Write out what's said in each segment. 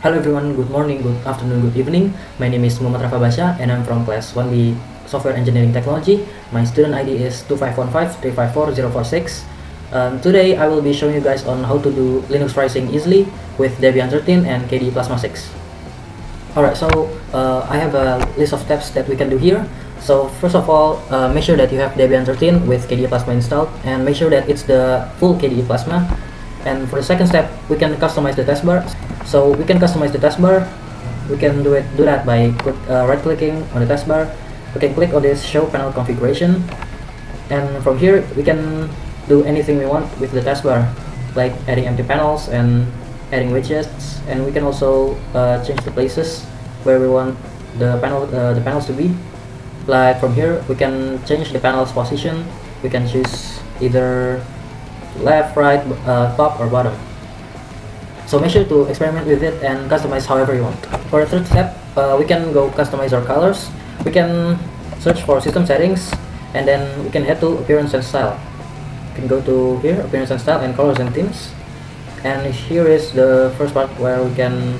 Hello everyone, good morning, good afternoon, good evening. My name is Muhammad Rafa Basha and I'm from class 1B Software Engineering Technology. My student ID is 25153544046. Today I will be showing you guys on how to do Linux rising easily with Debian 13 and KDE Plasma 6. Alright, so I have a list of steps that we can do here. So first of all, make sure that you have Debian 13 with KDE Plasma installed and make sure that it's the full KDE Plasma. And for the second step, we can customize the taskbar. So we can customize the taskbar. We can do that by right-clicking on the taskbar. We can click on this Show Panel Configuration, and from here we can do anything we want with the taskbar, like adding empty panels and adding widgets. And we can also change the places where we want the panels to be. Like from here, we can change the panel's position. We can choose either left, right, top or bottom. So make sure to experiment with it and customize however you want. For the third step, we can go customize our colors. We can search for system settings and then we can head to appearance and style. You can go to here, appearance and style, and colors and themes. And here is the first part where we can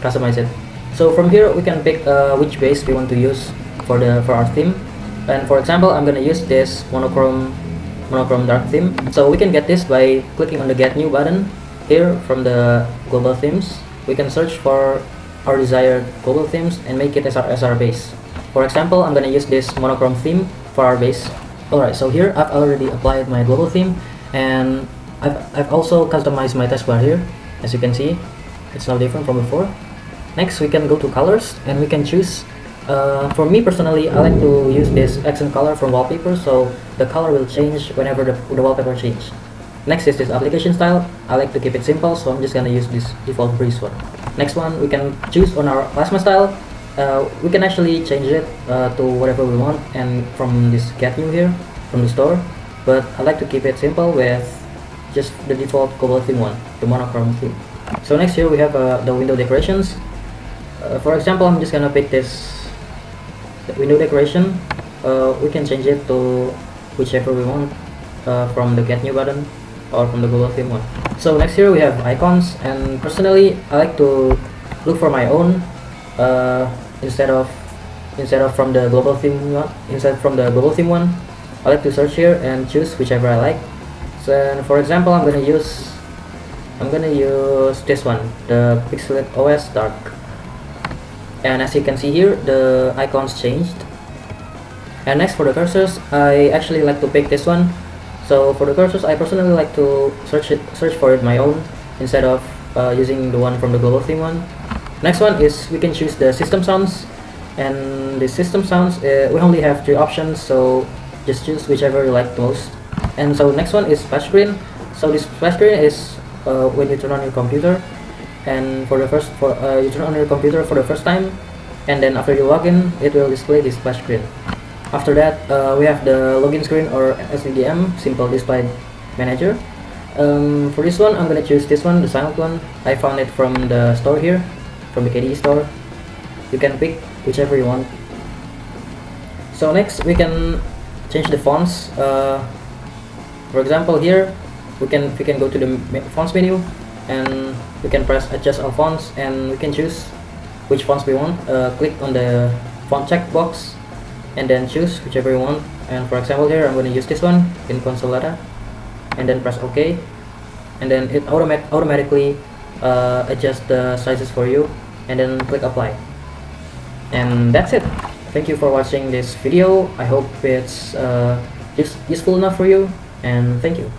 customize it. So from here we can pick which base we want to use for our theme. And for example, I'm gonna use this monochrome dark theme. So we can get this by clicking on the Get New button here from the global themes. We can search for our desired global themes and make it as our base. For example, I'm gonna use this monochrome theme for our base. Alright, so here I've already applied my global theme, and I've also customized my taskbar here. As you can see, it's now different from before. Next, we can go to colors and we can choose. For me personally, I like to use this accent color from wallpaper, so the color will change whenever the wallpaper changes. Next is this application style. I like to keep it simple, so I'm just gonna use this default breeze one. Next one, we can choose on our plasma style. We can actually change it to whatever we want, and from this Get New here from the store. But I like to keep it simple with just the default global theme one, the monochrome theme. So next here we have the window decorations. For example, I'm just gonna pick this window decoration. We can change it to whichever we want from the Get New button or from the global theme one. So next here we have icons, and personally I like to look for my own instead of from the global theme one. I like to search here and choose whichever I like. So for example, I'm gonna use this one, the Pixelate OS Dark. And as you can see here, the icons changed. And next for the cursors, I actually like to pick this one. So for the cursors, I personally like to search for it my own instead of using the one from the global theme one. Next one is we can choose the system sounds, and the system sounds we only have 3 options, so just choose whichever you like the most. And so next one is splash screen. So this splash screen is when you turn on your computer. And you turn on your computer for the first time, and then after you log in, it will display this splash screen. After that, we have the login screen or SDM, Simple Display Manager. For this one, I'm gonna choose this one, the silent one. I found it from the store here, from the KDE store. You can pick whichever you want. So next, we can change the fonts. For example, here we can go to the fonts menu, and we can press adjust all fonts, and we can choose which fonts we want. Click on the font checkbox and then choose whichever you want. And for example here, I'm going to use this one in Console Data, and then press OK, and then it automatically adjusts the sizes for you, and then click apply. And that's it. Thank you for watching this video. I hope it's useful enough for you, and thank you.